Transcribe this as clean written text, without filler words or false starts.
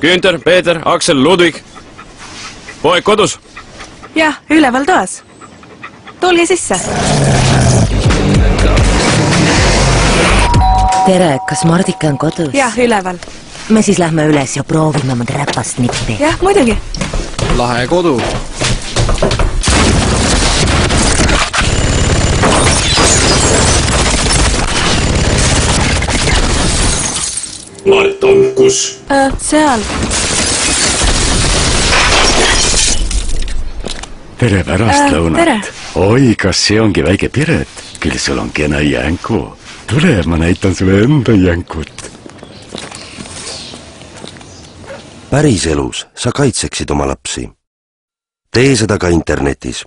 Günther, Peeter, Aksel, Ludwig. Poeg kodus? Jah, üleval toas. Tulge sisse. Tere, kas Mardika on kodus? Jah, üleval. Me siis lähme üles ja proovime oma räpast nippi. Jah, muidugi. Lahe kodu. Mart on kus? Seal. Tere pärastlõunat. Tere. Oi, kas see ongi väike Piret? Küll sul on kena jänku. Tule, ma näitan sulle enda jänkut. Päriselus sa kaitseksid oma lapsi. Tee seda ka internetis.